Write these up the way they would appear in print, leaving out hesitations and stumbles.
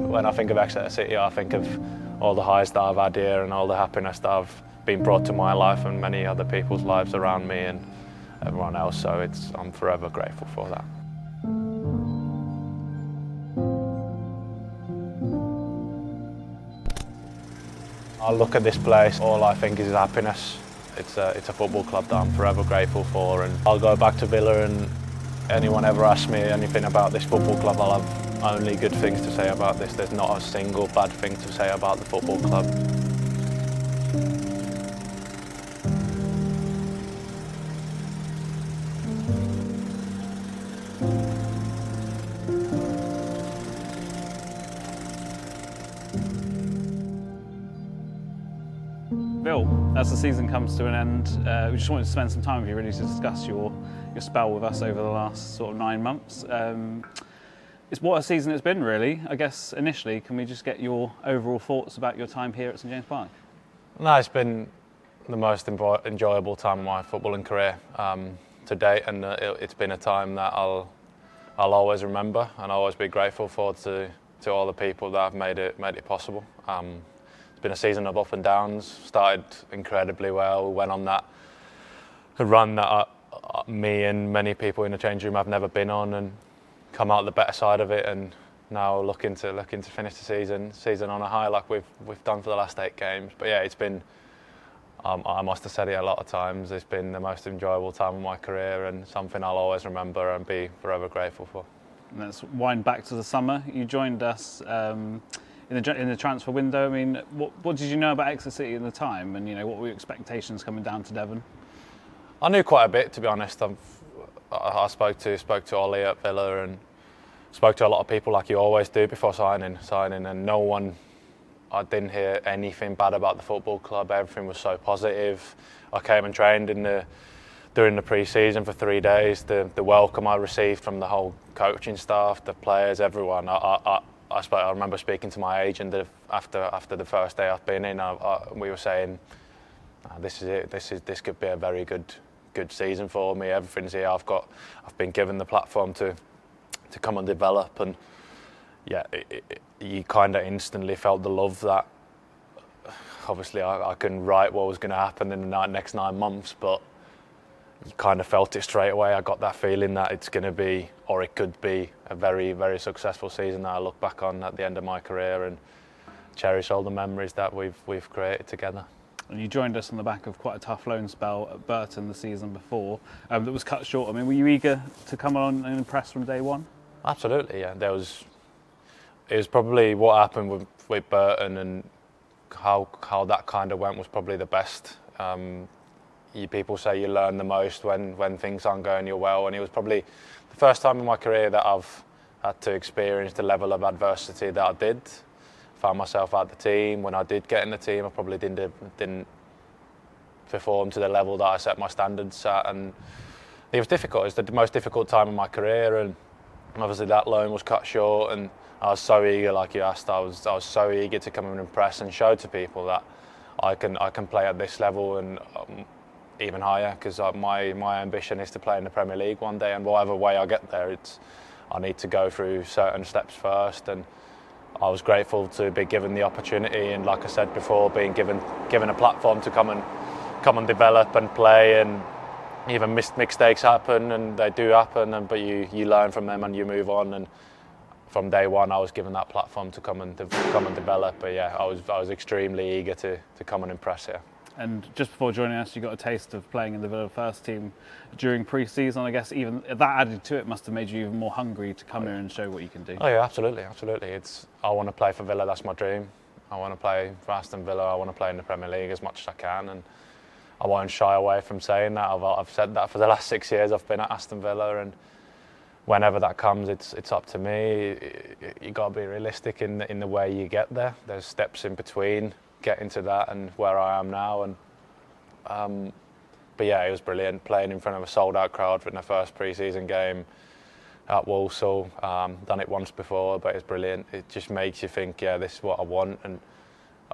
when I think of Exeter City, I think of all the highs that I've had here and all the happiness that I've been brought to my life and many other people's lives around me and everyone else. So I'm forever grateful for that. I look at this place, all I think is happiness. It's a football club that I'm forever grateful for, and I'll go back to Villa, and anyone ever asks me anything about this football club, I'll have only good things to say about this. There's not a single bad thing to say about the football club. Bill, as the season comes to an end, we just wanted to spend some time with you really to discuss your spell with us over the last sort of 9 months. It's what a season it's been, really. I guess initially, can we just get your overall thoughts about your time here at St James Park? No, it's been the most enjoyable time of my footballing career to date, and it's been a time that I'll always remember and always be grateful for to all the people that have made it possible. It's been a season of up and downs. Started incredibly well. We went on that run that me and many people in the change room have never been on, and come out the better side of it. And now looking to finish the season on a high like we've done for the last 8 games. But yeah, it's been. I must have said it a lot of times. It's been the most enjoyable time of my career and something I'll always remember and be forever grateful for. And let's wind back to the summer. You joined us. In the transfer window. I mean, what did you know about Exeter City at the time, and what were your expectations coming down to Devon? I knew quite a bit, to be honest. I spoke to Ollie at Villa and spoke to a lot of people like you always do before signing, and I didn't hear anything bad about the football club. Everything was so positive. I came and trained during the pre-season for 3 days. The welcome I received from the whole coaching staff, the players, everyone. I remember speaking to my agent after the first day I've been in. We were saying, "This is it. This could be a very good season for me. Everything's here. I've been given the platform to come and develop." And yeah, you kind of instantly felt the love that. Obviously, I couldn't write what was going to happen in the next 9 months, but you kind of felt it straight away. I got that feeling that it's going to be, or it could be, a very, very successful season that I look back on at the end of my career and cherish all the memories that we've created together. And you joined us on the back of quite a tough loan spell at Burton the season before that was cut short. I mean, were you eager to come on and impress from day one? Absolutely, yeah. It was probably what happened with Burton and how that kind of went was probably the best. People say you learn the most when things aren't going your well, and it was probably the first time in my career that I've had to experience the level of adversity that I did. Found myself out the team. When I did get in the team, I probably didn't perform to the level that I set my standards at, and it was difficult. It was the most difficult time in my career, and obviously that loan was cut short, and I was so eager, like you asked. I was so eager to come and impress and show to people that I can play at this level and even higher, because my ambition is to play in the Premier League one day, and whatever way I get there, I need to go through certain steps first. And I was grateful to be given the opportunity, and like I said before, being given a platform to come and develop and play. And even mistakes happen, and they do happen, but you learn from them and you move on. And from day one, I was given that platform to come and develop. But yeah, I was extremely eager to come and impress here. And just before joining us, you got a taste of playing in the Villa first team during pre-season. I guess even that added to it must have made you even more hungry to come here and show what you can do. Oh yeah, absolutely. I want to play for Villa. That's my dream. I want to play for Aston Villa. I want to play in the Premier League as much as I can, and I won't shy away from saying that. I've said that for the last 6 years I've been at Aston Villa, and whenever that comes, it's up to me. You got to be realistic in the way you get there. There's steps in between getting to that and where I am now, and but yeah, it was brilliant playing in front of a sold-out crowd in the first pre-season game at Walsall. Done it once before, but it's brilliant. It just makes you think, yeah, this is what I want, and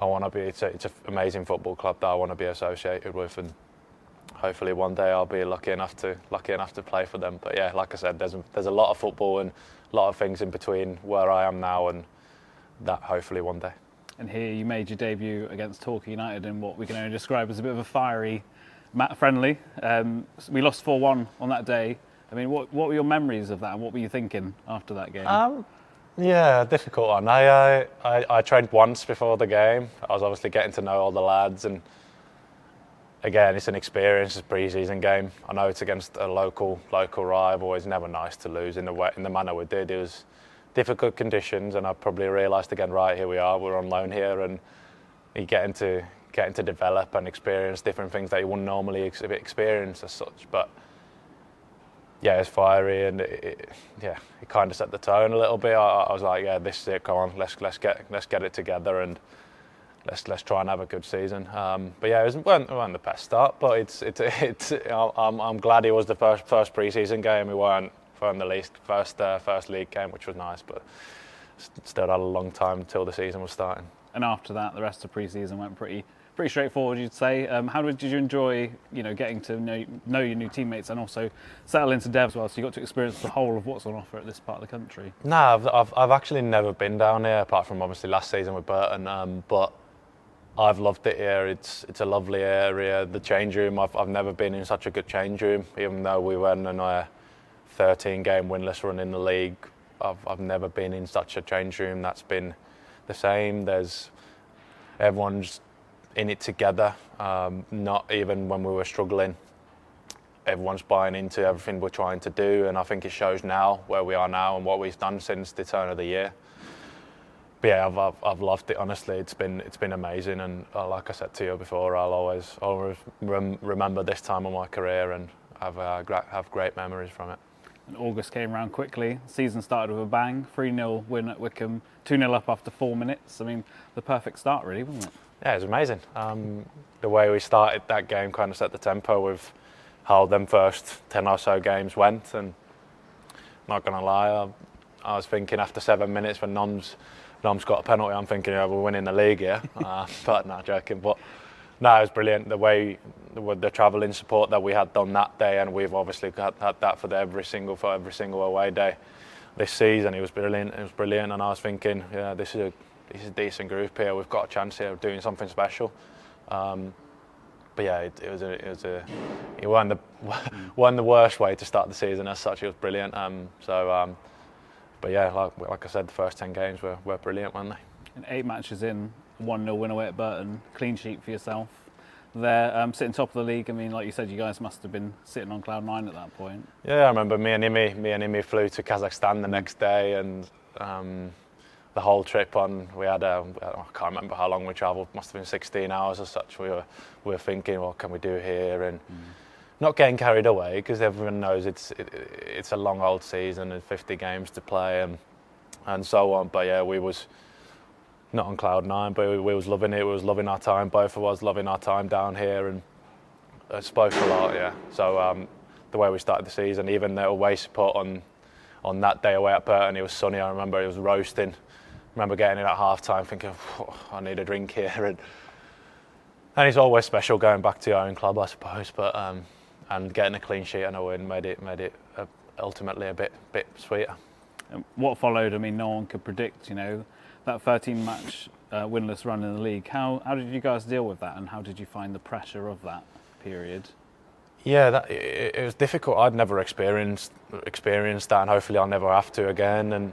I want to be. It's an amazing football club that I want to be associated with, and hopefully one day I'll be lucky enough to play for them. But yeah, like I said, there's a lot of football and a lot of things in between where I am now and that hopefully one day. And here you made your debut against Torquay United in what we can only describe as a bit of a fiery friendly. We lost 4-1 on that day. I mean, what were your memories of that, and what were you thinking after that game? Yeah, difficult one. I trained once before the game. I was obviously getting to know all the lads, and again, it's an experience. It's a pre-season game. I know it's against a local rival. It's never nice to lose in the manner we did. It was difficult conditions, and I probably realised again, right, here we are. We're on loan here, and you're getting to develop and experience different things that you wouldn't normally experience as such. But yeah, it's fiery, and it kind of set the tone a little bit. I was like, yeah, this is it. Come on, let's get it together, and let's try and have a good season. But yeah, it wasn't the best start, but I'm glad it was the first pre-season game. We weren't the least first league game, which was nice, but still had a long time until the season was starting. And after that, the rest of pre-season went pretty straightforward, you'd say. How did you enjoy, getting to know your new teammates and also settle into Dev as well? So you got to experience the whole of what's on offer at this part of the country. No, I've actually never been down here apart from obviously last season with Burton. But I've loved it here. It's a lovely area. The change room, I've never been in such a good change room, even though we went on a 13-game winless run in the league. I've never been in such a change room that's been the same. Everyone's in it together. Not even when we were struggling, everyone's buying into everything we're trying to do, and I think it shows now where we are now and what we've done since the turn of the year. But yeah, I've loved it. Honestly, it's been amazing, and like I said to you before, I'll always remember this time of my career and have great memories from it. And August came around quickly. The season started with a bang. 3-0 win at Wycombe, 2-0 up after 4 minutes. I mean, the perfect start, really, wasn't it? Yeah, it was amazing. The way we started that game kind of set the tempo with how them first 10 or so games went. And not going to lie, I was thinking after 7 minutes when Nom's got a penalty, I'm thinking, we're winning the league here. But not joking. But no, it was brilliant. The way the travelling support that we had done that day, and we've obviously had that for every single away day this season. It was brilliant. And I was thinking, yeah, this is a decent group here. We've got a chance here of doing something special. But yeah, it wasn't the worst way to start the season as such. It was brilliant. But yeah, like I said, the first 10 games were brilliant, weren't they? And 8 matches in, 1-0 win away at Burton, clean sheet for yourself there, sitting top of the league. I mean, like you said, you guys must have been sitting on cloud 9 at that point. Yeah, I remember me and Imi flew to Kazakhstan the next day, and the whole trip on, we had I can't remember how long we travelled, must have been 16 hours or such. We were thinking, what can we do here, and not getting carried away, because everyone knows it's a long old season and 50 games to play and so on. But yeah, we was not on cloud 9, but we was loving it. We was loving our time, both of us loving our time down here, and it spoke a lot. Yeah. So the way we started the season, even the away support on that day away at Burton, it was sunny. I remember it was roasting. I remember getting in at half time thinking, I need a drink here, and it's always special going back to your own club, I suppose. But and getting a clean sheet and a win made it ultimately a bit sweeter. And what followed, I mean, no one could predict, that 13-match winless run in the league. How did you guys deal with that, and how did you find the pressure of that period? Yeah, it was difficult. I'd never experienced that, and hopefully I'll never have to again. And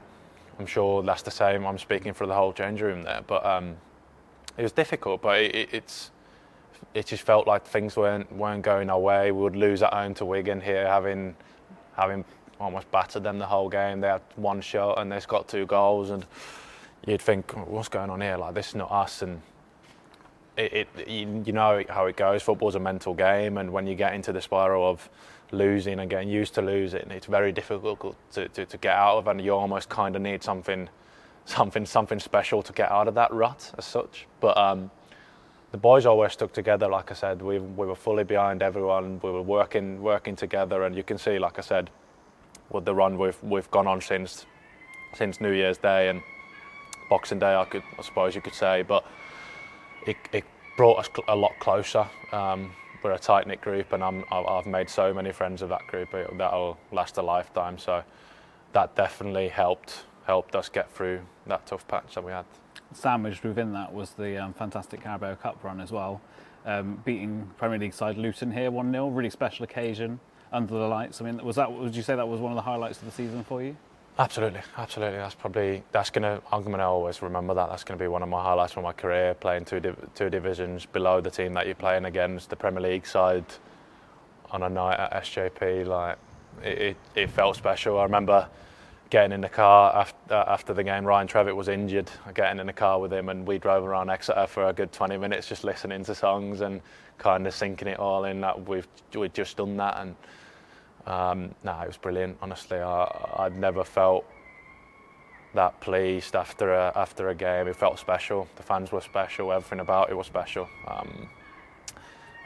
I'm sure that's the same. I'm speaking for the whole change room there, but it was difficult. But it just felt like things weren't going our way. We would lose at home to Wigan here, having almost battered them the whole game. They had one shot and they got 2 goals, and you'd think, what's going on here? Like, this is not us. And you know how it goes. Football's a mental game, and when you get into the spiral of losing and getting used to losing, it's very difficult to get out of, and you almost kind of need something special to get out of that rut as such. But the boys always stuck together. Like I said, we were fully behind everyone. We were working together, and you can see, like I said, with the run we've gone on since New Year's Day and Boxing Day, I suppose you could say, but it brought us a lot closer. We're a tight-knit group, and I've made so many friends of that group that'll last a lifetime. So that definitely helped helped us get through that tough patch that we had. Sandwiched within that was the fantastic Carabao Cup run as well, beating Premier League side Luton here 1-0, really special occasion under the lights. I mean, would you say that was one of the highlights of the season for you? Absolutely. I'm gonna always remember that. That's gonna be one of my highlights from my career, playing two divisions below the team that you're playing against, the Premier League side, on a night at SJP. Like it felt special. I remember getting in the car after the game. Ryan Trevitt was injured. Getting in the car with him, and we drove around Exeter for a good 20 minutes, just listening to songs and kind of sinking it all in that we'd just done that. And it was brilliant. Honestly, I'd never felt that pleased after a game. It felt special. The fans were special. Everything about it was special.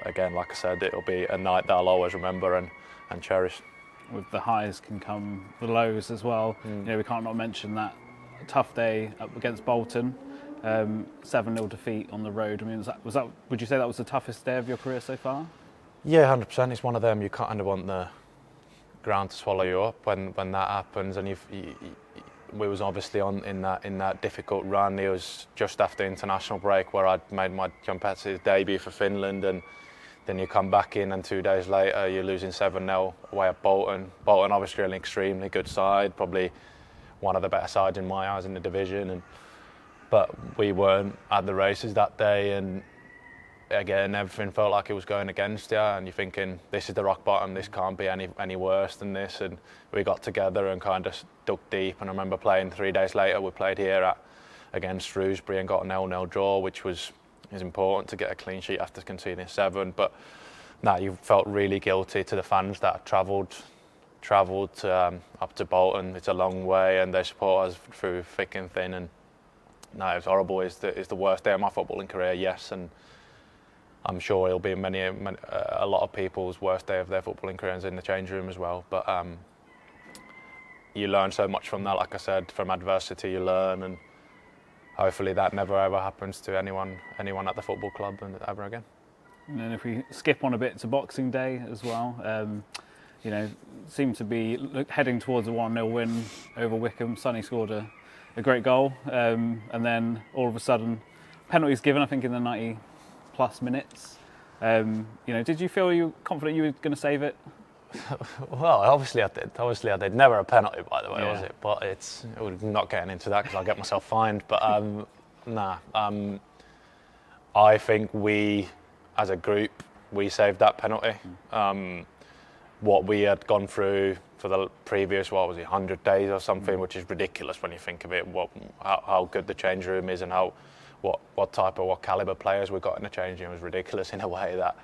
Again, like I said, it'll be a night that I'll always remember and cherish. With the highs can come the lows as well. We can't not mention that tough day up against Bolton, 7-0 defeat on the road. I mean, was that? Would you say that was the toughest day of your career so far? Yeah, 100%. It's one of them. You kind of want the ground to swallow you up when that happens. And we was obviously in that difficult run. It was just after international break where I'd made my competitive debut for Finland, and then you come back in, and 2 days later you're losing 7-0 away at Bolton. Bolton obviously an extremely good side, probably one of the better sides in my eyes in the division. But we weren't at the races that day, and again everything felt like it was going against you, and you're thinking this is the rock bottom, this can't be any worse than this. And we got together and kind of dug deep. And I remember playing 3 days later, we played here against Shrewsbury and got a 0-0 draw, which was important to get a clean sheet after conceding 7. But you felt really guilty to the fans that travelled up to Bolton. It's a long way, and they support us through thick and thin. And it was horrible. It's the worst day of my footballing career, yes, and I'm sure it'll be a lot of people's worst day of their footballing careers in the change room as well. But you learn so much from that. Like I said, from adversity you learn, and hopefully that never ever happens to anyone at the football club and ever again. And then if we skip on a bit to Boxing Day as well, seemed to be heading towards a 1-0 win over Wycombe. Sonny scored a great goal, and then all of a sudden penalties given, I think in the 90 plus minutes. Did you feel you confident you were going to save it? Well, obviously I did. Never a penalty, by the way, was it? But we're not getting into that because I'll get myself fined. But I think we, as a group, we saved that penalty. What we had gone through for the previous, 100 days or something, which is ridiculous when you think of it. How good the change room is, and what caliber players we got in the change room was ridiculous in a way that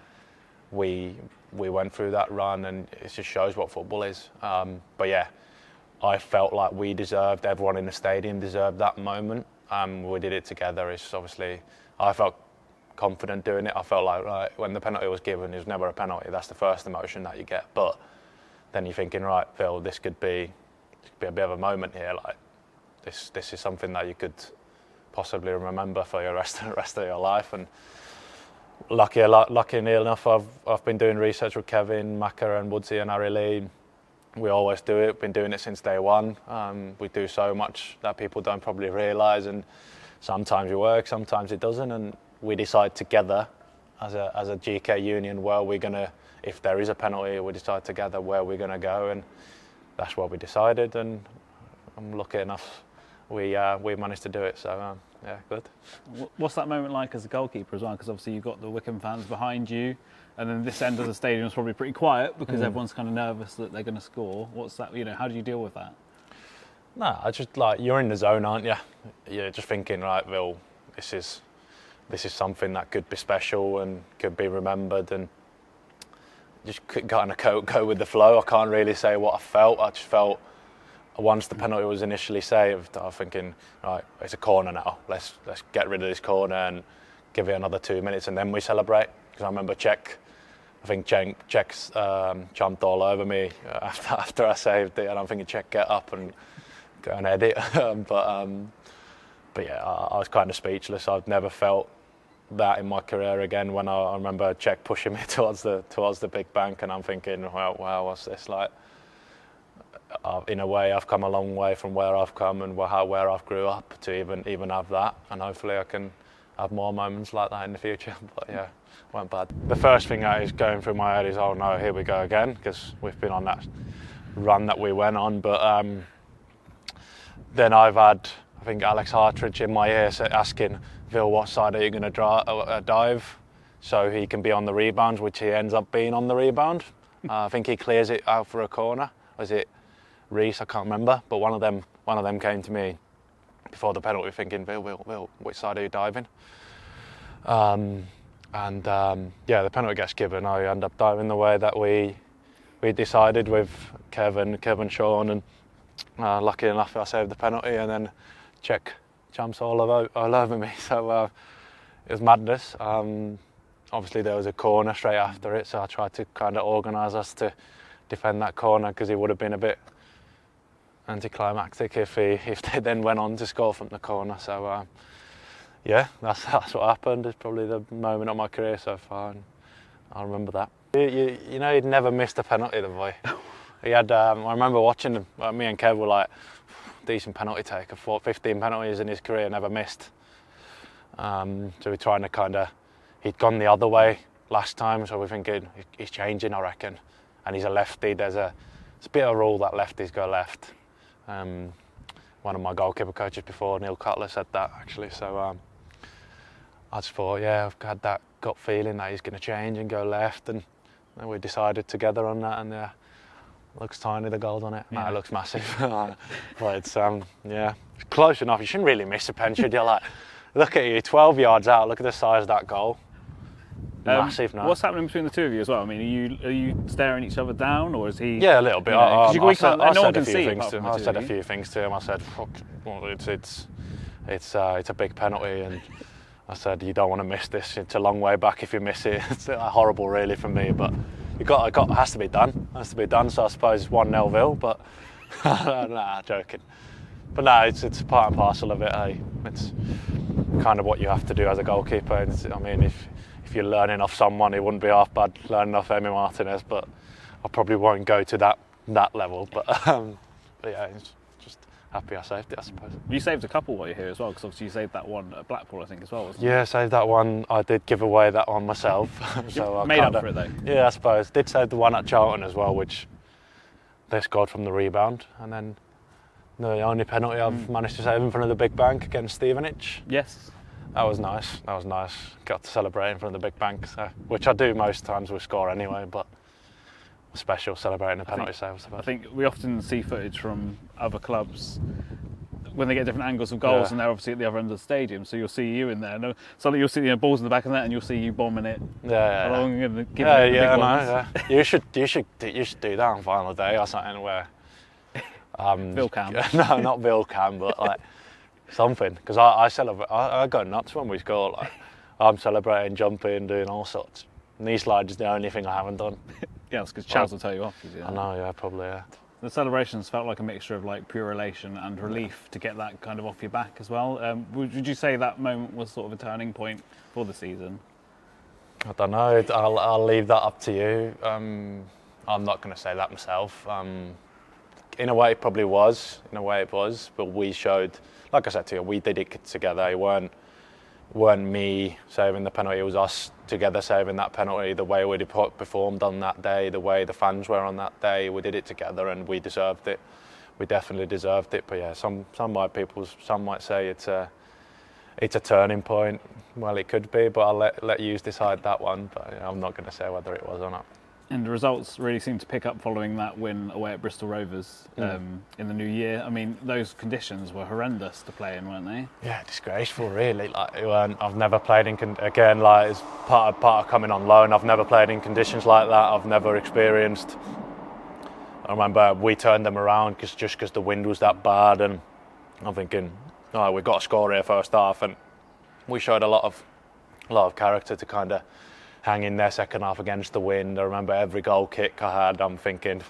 we went through that run, and it just shows what football is. But yeah, I felt like everyone in the stadium deserved that moment. We did it together. It's obviously, I felt confident doing it. I felt like, right, when the penalty was given, it was never a penalty. That's the first emotion that you get. But then you're thinking, right, Phil, this could be a bit of a moment here. Like this is something that you could possibly remember for the rest of your life. And lucky enough, I've been doing research with Kevin, Macca and Woodsy and Harry Lee. We always do it. Been doing it since day one. We do so much that people don't probably realise, and sometimes it works, sometimes it doesn't. And we decide together as a GK union where we're gonna, if there is a penalty, we decide together where we're gonna go, and that's what we decided. And I'm lucky enough we managed to do it. So yeah, good. What's that moment like as a goalkeeper as well? Because obviously you've got the Wycombe fans behind you, and then this end of the stadium is probably pretty quiet because everyone's kind of nervous that they're going to score. What's that? How do you deal with that? I just you're in the zone, aren't you? You're just thinking, right, Will, this is something that could be special and could be remembered, and just kind of go with the flow. I can't really say what I felt. I just felt, once the penalty was initially saved, I was thinking, right, it's a corner now. Let's get rid of this corner and give it another 2 minutes, and then we celebrate. Because I remember Czech's jumped all over me after I saved it, and I'm thinking, Czech, get up and go and head it. But yeah, I was kind of speechless. I've never felt that in my career again. When I remember Czech pushing me towards the big bank, and I'm thinking, wow, what's this like? in a way, I've come a long way from where I've come and where I've grew up to even have that, and hopefully I can have more moments like that in the future. But yeah, it weren't bad. The first thing that is going through my head is, oh no, here we go again, because we've been on that run that we went on. But then I've had, I think, Alex Hartridge in my ear asking Vil, what side are you going to dive so he can be on the rebounds, which he ends up being on the rebound. I think he clears it out for a corner. Was it Reese? I can't remember. But one of them came to me before the penalty, thinking, Vil, which side are you diving? Yeah, the penalty gets given. I end up diving the way that we decided with Kevin, Sean, and lucky enough I saved the penalty, and then Czech jumps all over me. So it was madness. Obviously there was a corner straight after it, so I tried to kind of organise us to defend that corner, because it would have been a bit anticlimactic if they then went on to score from the corner. So yeah, that's what happened. It's probably the moment of my career so far, and I remember that. You know, he'd never missed a penalty, the boy. He had. I remember watching him. Me and Kev were like, decent penalty taker. 15 penalties in his career, never missed. So we're trying to kind of. He'd gone the other way last time, so we're thinking he's changing, I reckon. And he's a lefty. It's a bit of a rule that lefties go left. One of my goalkeeper coaches before, Neil Cutler, said that actually. So I just thought, yeah, I've had that gut feeling that he's going to change and go left, and we decided together on that. And yeah, looks tiny, the goal on it. Yeah. No, it looks massive. But it's yeah, it's close enough. You shouldn't really miss a pen, should you? Like, look at you, 12 yards out. Look at the size of that goal. Massive now. What's happening between the two of you as well? I mean, are you staring each other down, or is he? Yeah, a little bit. I said a few things to him. I said, "Fuck, it's a big penalty," and I said, "You don't want to miss this. It's a long way back if you miss it." It's horrible, really, for me, but it has to be done. It has to be done. So I suppose 1-0 Vil, but nah, joking. But no, it's part and parcel of it. It's kind of what you have to do as a goalkeeper. I mean, if you're learning off someone, it wouldn't be half bad learning off Emi Martinez, but I probably won't go to that level. But yeah, it's just happy I saved it, I suppose. You saved a couple while you're here as well, because obviously you saved that one at Blackpool, I think, as well, wasn't Yeah, saved that one. I did give away that one myself. So I made up for it, though. Yeah, I suppose. Did save the one at Charlton as well, which they scored from the rebound, and then the only penalty I've managed to save in front of the big bank against Stevenage. Yes. That was nice. Got to celebrate in front of the big bank, which I do most times with score anyway, but special celebrating a penalty save. I think we often see footage from other clubs when they get different angles of goals, and they're obviously at the other end of the stadium, so you'll see you in there. No, so you'll see balls in the back of the net, and you'll see you bombing it along and giving it the big ones. You should do that on final day or something where. Viljami. No, not Viljami, but like something, because I celebrate. I go nuts when we score. Like, I'm celebrating, jumping, doing all sorts. Knee slide is the only thing I haven't done. Yeah, it's because Chaz will tell you off. I know, yeah, probably, yeah. The celebrations felt like a mixture of like pure elation and relief to get that kind of off your back as well. Would you say that moment was sort of a turning point for the season? I don't know. I'll leave that up to you. I'm not going to say that myself. In a way, it probably was. In a way, it was. But we showed, like I said to you, we did it together. It weren't me saving the penalty. It was us together saving that penalty. The way we performed on that day, the way the fans were on that day, we did it together, and we deserved it. We definitely deserved it. But yeah, some might say it's a turning point. Well, it could be, but I'll let you decide that one. But yeah, I'm not going to say whether it was or not. And the results really seemed to pick up following that win away at Bristol Rovers in the new year. I mean, those conditions were horrendous to play in, weren't they? Yeah, disgraceful, really. Like, I've never played in again. Like, it's part of coming on loan. I've never played in conditions like that. I've never experienced. I remember we turned them around because the wind was that bad, and I'm thinking, oh, we've got to score here first half, and we showed a lot of character to kind of hang in there second half against the wind. I remember every goal kick I had, I'm thinking,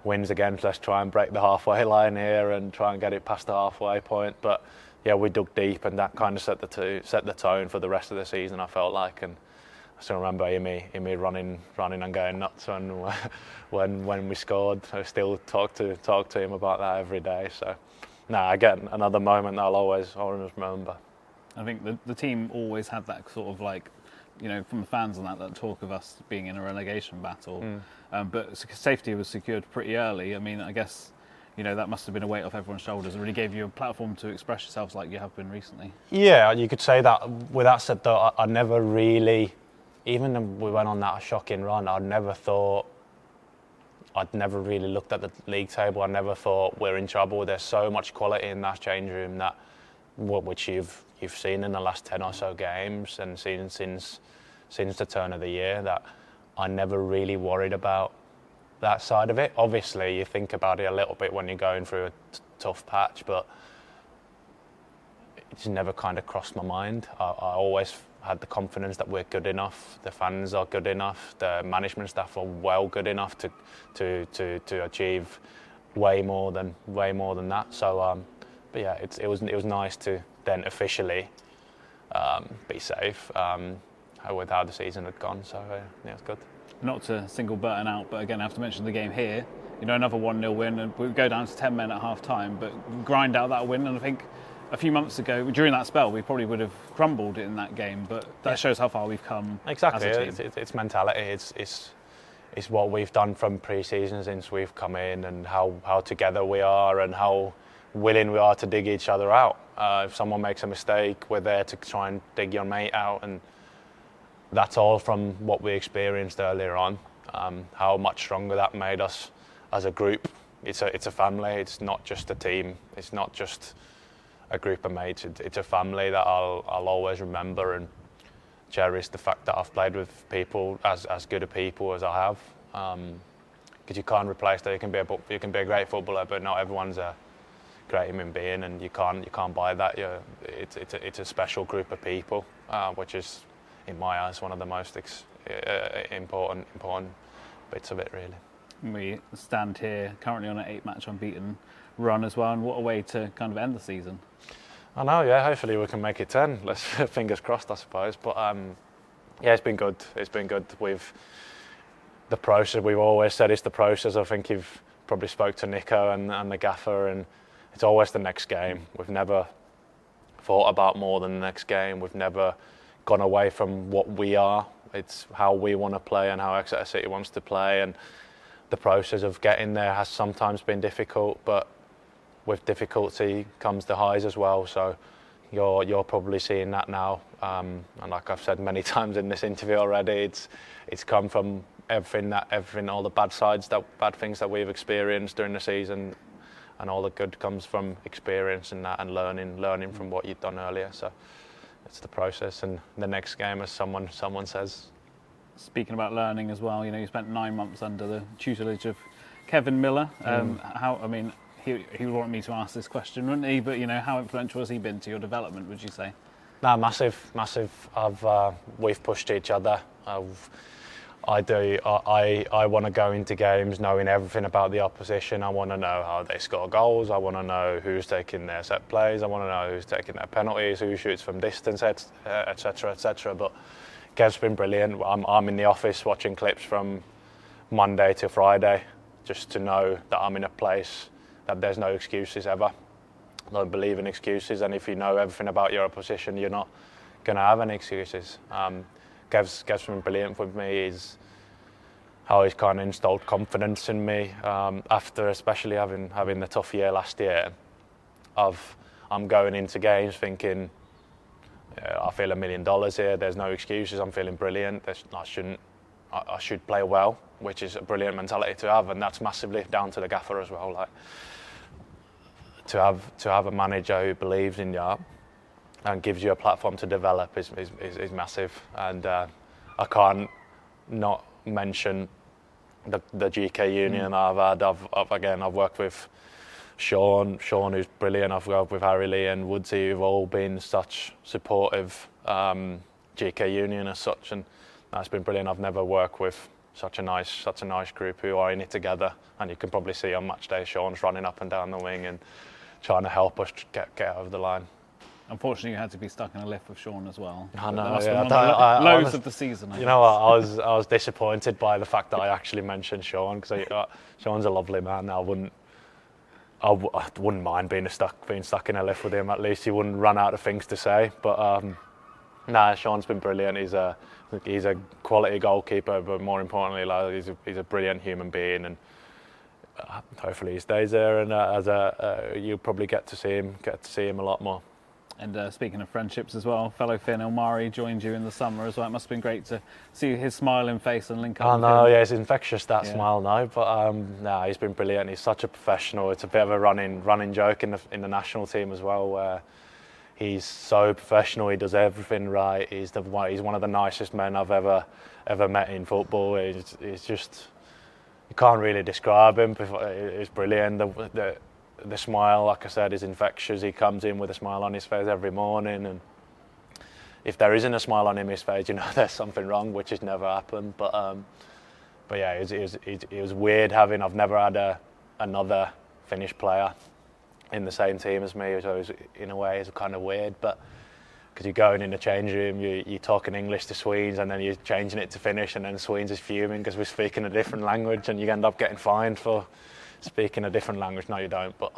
wins again, let's try and break the halfway line here and try and get it past the halfway point. But yeah, we dug deep, and that kind of set the tone for the rest of the season, I felt like. And still remember Imi running and going nuts when we scored. I still talk to him about that every day. So, no, again, another moment that I'll always remember. I think the team always had that sort of like, from the fans and that talk of us being in a relegation battle. But safety was secured pretty early. I mean, I guess, that must have been a weight off everyone's shoulders. It really gave you a platform to express yourselves like you have been recently. Yeah, you could say that. With that said, though, I never really, even when we went on that shocking run, I'd never really looked at the league table. I never thought we're in trouble. There's so much quality in that change room which you've seen in the last 10 or so games and seen since the turn of the year, that I never really worried about that side of it. Obviously, you think about it a little bit when you're going through a tough patch, but it's never kind of crossed my mind. I always had the confidence that we're good enough, the fans are good enough, the management staff are well good enough to achieve way more than that. So, but yeah, it was nice to then officially be safe with how the season had gone. So yeah, it's good. Not to single Burton out, but again, I have to mention the game here. Another 1-0 win, and we go down to 10 men at half time, but grind out that win. And I think a few months ago, during that spell, we probably would have crumbled in that game, but that shows how far we've come. Exactly, as a team. It's mentality. It's what we've done from pre-season since we've come in, and how together we are, and how willing we are to dig each other out. If someone makes a mistake, we're there to try and dig your mate out, and that's all from what we experienced earlier on. How much stronger that made us as a group. It's a family. It's not just a team. It's not just a group of mates. It's a family that I'll always remember and cherish. The fact that I've played with people as good a people as I have, because you can't replace that. You can be a great footballer, but not everyone's a great human being, and you can't buy that. It's a special group of people, which is, in my eyes, one of the most important bits of it, really. We stand here currently on an 8-match unbeaten run as well, and what a way to kind of end the season. I know, yeah. Hopefully we can make it 10. Let's fingers crossed, I suppose. But yeah, it's been good. It's been good with the process. We've always said it's the process. I think you've probably spoke to Nico and the gaffer, and it's always the next game. We've never thought about more than the next game. We've never gone away from what we are. It's how we want to play and how Exeter City wants to play, and the process of getting there has sometimes been difficult, but with difficulty comes the highs as well. So you're probably seeing that now, and like I've said many times in this interview already, it's come from everything, all the bad things that we've experienced during the season, and all the good comes from experience and that, and learning from what you've done earlier. So it's the process, and the next game, as someone says. Speaking about learning as well, you spent 9 months under the tutelage of Kevin Miller. He would want me to ask this question, wouldn't he? But how influential has he been to your development, would you say? No, massive. We've pushed each other. I want to go into games knowing everything about the opposition. I want to know how they score goals. I want to know who's taking their set plays. I want to know who's taking their penalties, who shoots from distance, etc., etc. But Kev's been brilliant. I'm in the office watching clips from Monday to Friday, just to know that I'm in a place that there's no excuses ever. I don't believe in excuses, and if you know everything about your opposition, you're not going to have any excuses. Kev's been brilliant with me. How he's kind of installed confidence in me after, especially having the tough year last year. I'm going into games thinking, I feel $1 million here. There's no excuses. I'm feeling brilliant. I should play well, which is a brilliant mentality to have, and that's massively down to the gaffer as well. Like to have a manager who believes in you and gives you a platform to develop is massive. And I can't not mention the GK union I've had. I've worked with Sean who's brilliant. I've worked with Harry Lee and Woodsy, who've all been such supportive GK union as such, and that's been brilliant. I've never worked with such a nice group who are in it together, and you can probably see on match day Sean's running up and down the wing and trying to help us get over the line. Unfortunately, you had to be stuck in a lift with Sean as well. I know. That must Yeah, have been one of the I lows was- of the season. You know what? I was disappointed by the fact that I actually mentioned Sean, because Sean's a lovely man. I wouldn't mind being stuck in a lift with him. At least he wouldn't run out of things to say. But Sean's been brilliant. He's a quality goalkeeper, but more importantly, like, he's a brilliant human being, and hopefully he stays there. And you'll probably get to see him a lot more. And speaking of friendships as well, fellow Finn Ilmari joined you in the summer as well. It must have been great to see his smiling face and link up. I with know, him. yeah, it's infectious, that Yeah. smile now. But he's been brilliant. He's such a professional. It's a bit of a running joke in the national team as well, where he's so professional. He does everything right. He's one of the nicest men I've ever met in football. He's just, you can't really describe him. It's brilliant. The smile, like I said, is infectious. He comes in with a smile on his face every morning, and if there isn't a smile on his face, you know there's something wrong, which has never happened. But yeah, it was weird having. I've never had another Finnish player in the same team as me, so it was, in a way, it's kind of weird. But because you're going in the change room, you're talking English to Swedes, and then you're changing it to Finnish, and then Swedes is fuming because we're speaking a different language, and you end up getting fined for speaking a different language. No, you don't. But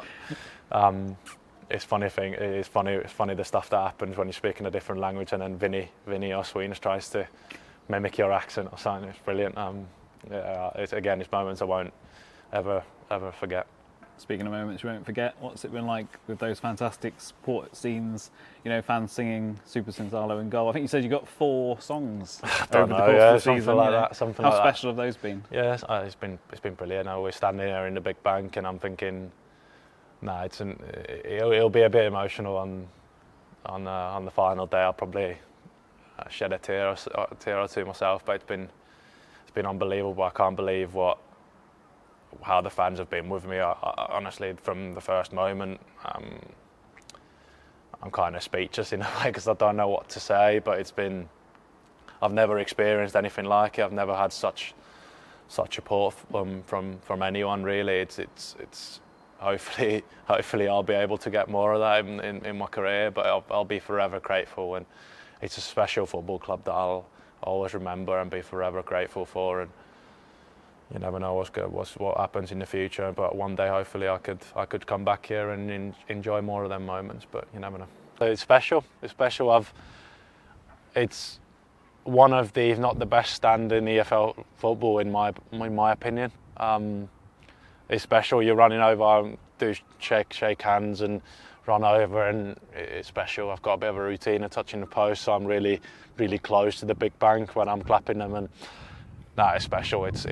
it's funny the stuff that happens when you're speaking a different language, and then Vinny or Swedish tries to mimic your accent or something. It's brilliant. It's moments I won't ever forget. Speaking of moments you won't forget, what's it been like with those fantastic support scenes? You know, fans singing Super Sinisalo in goal. I think you said you got 4 songs over the course of the season. Something like that. Something How like special have those been? Yeah, it's been brilliant. I was standing there in the big bank, and I'm thinking, it'll be a bit emotional on the final day. I'll probably shed a tear or two myself, but it's been unbelievable. I can't believe how the fans have been with me. I honestly, from the first moment, I'm kind of speechless in a way, because I don't know what to say. But I've never experienced anything like it. I've never had such support from anyone, really. It's hopefully I'll be able to get more of that in my career. But I'll be forever grateful, and it's a special football club that I'll always remember and be forever grateful for. And you never know what happens in the future, but one day hopefully I could come back here and enjoy more of them moments. But you never know. So it's special. It's special. It's one of the, if not the best stand in EFL football in my opinion. It's special. You're running over, do shake hands and run over, and it's special. I've got a bit of a routine of touching the post, so I'm really close to the big bank when I'm clapping them, and it's special. It's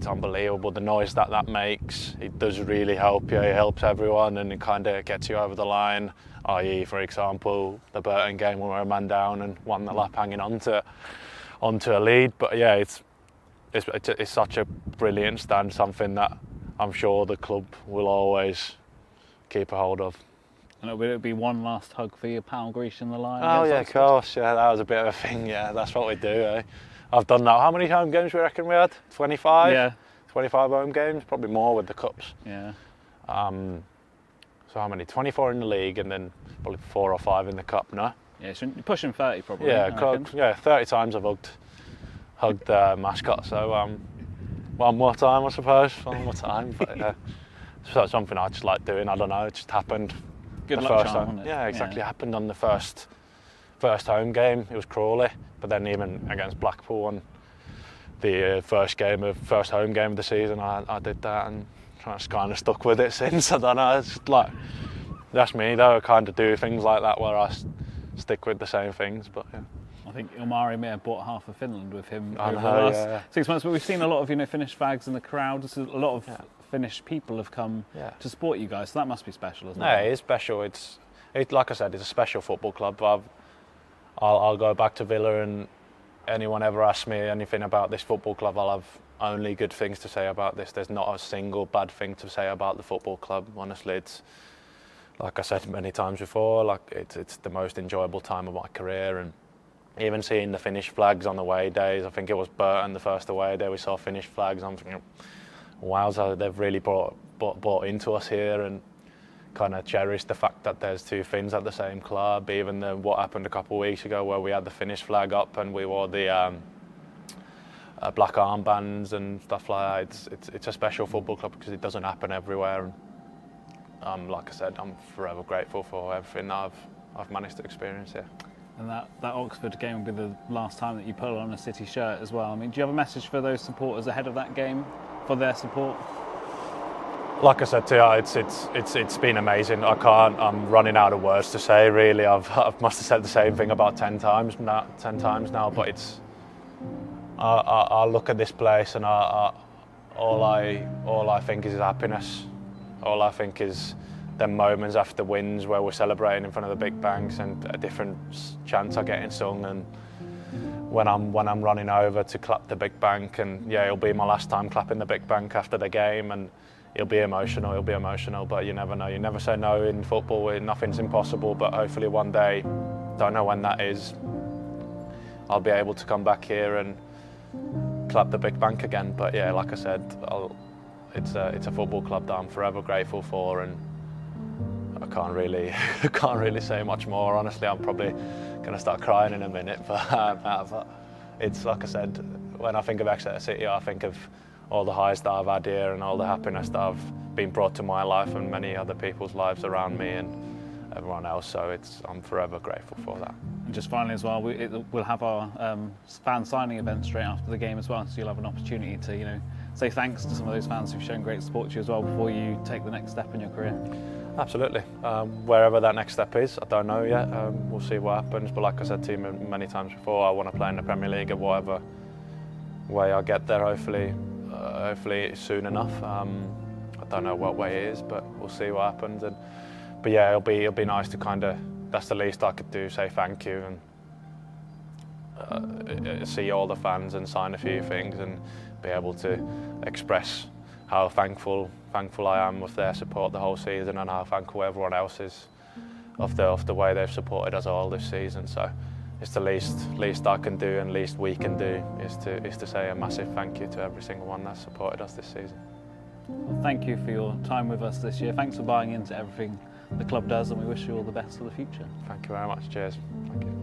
unbelievable. The noise that makes, it does really help you. It helps everyone, and it kind of gets you over the line. I.e., for example, the Burton game when we were a man down and 1-0 up, hanging onto a lead. But yeah, it's such a brilliant stand. Something that I'm sure the club will always keep a hold of. And it'll be one last hug for your pal Grecian the Lion. Oh yeah, of course. Yeah, that was a bit of a thing. Yeah, that's what we do. Eh? I've done that. How many home games we reckon we had? 25? Yeah. 25 home games, probably more with the cups. Yeah. So how many? 24 in the league, and then probably 4 or 5 in the cup, no? Yeah, so you're pushing 30 probably. Yeah, 30 times I've hugged mascot. So one more time, I suppose. One more time. But so something I just like doing. I don't know. It just happened. Good luck charm, wasn't it? Yeah, exactly. Yeah. It happened on the first home game. It was Crawley, but then even against Blackpool on the first home game of the season, I did that, and I just kind of stuck with it since. I don't know. It's like, that's me though. I kind of do things like that where I stick with the same things. But yeah. I think Ilmari may have bought half of Finland with him over the know, last 6 months. But we've seen a lot of Finnish flags in the crowd. A lot of Finnish people have come to support you guys. So that must be special, isn't it? Yeah, it is special. It's like I said, it's a special football club. I'll go back to Villa, and anyone ever asks me anything about this football club, I'll have only good things to say about this. There's not a single bad thing to say about the football club. Honestly, it's like I said many times before. Like it's the most enjoyable time of my career, and even seeing the Finnish flags on away days. I think it was Burton the first away day we saw Finnish flags. I'm thinking, wow, they've really bought into us here, and kind of cherish the fact that there's two Finns at the same club. Even what happened a couple of weeks ago, where we had the Finnish flag up and we wore the black armbands and stuff like that. It's a special football club because it doesn't happen everywhere. And like I said, I'm forever grateful for everything that I've managed to experience here. And that Oxford game will be the last time that you put on a City shirt as well. I mean, do you have a message for those supporters ahead of that game, for their support? Like I said to you, it's been amazing. I'm running out of words to say. Really, I must have said the same thing about 10 times now. But I look at this place and all I think is happiness. All I think is the moments after wins where we're celebrating in front of the big banks and a different chants are getting sung, and when I'm running over to clap the big bank, and yeah, it'll be my last time clapping the big bank after the game, and it'll be emotional, but you never know. You never say no in football. Nothing's impossible, but hopefully one day, don't know when that is, I'll be able to come back here and clap the big bank again. But yeah, like I said, it's a football club that I'm forever grateful for, and I can't really say much more. Honestly, I'm probably going to start crying in a minute, but it's like I said, when I think of Exeter City, I think of all the highs that I've had here and all the happiness that I've been brought to my life and many other people's lives around me and everyone else. So I'm forever grateful for that. And just finally as well, we'll have our fan signing event straight after the game as well, so you'll have an opportunity to say thanks to some of those fans who've shown great support to you as well before you take the next step in your career. Absolutely. Wherever that next step is, I don't know yet. We'll see what happens. But like I said to you many times before, I want to play in the Premier League at whatever way I get there, hopefully soon enough. I don't know what way it is, but we'll see what happens. But yeah, it'll be nice to that's the least I could do, say thank you and see all the fans and sign a few things and be able to express how thankful I am with their support the whole season, and how thankful everyone else is of the way they've supported us all this season. So it's the least I can do and least we can do is to say a massive thank you to every single one that's supported us this season. Well, thank you for your time with us this year. Thanks for buying into everything the club does, and we wish you all the best for the future. Thank you very much. Cheers. Thank you.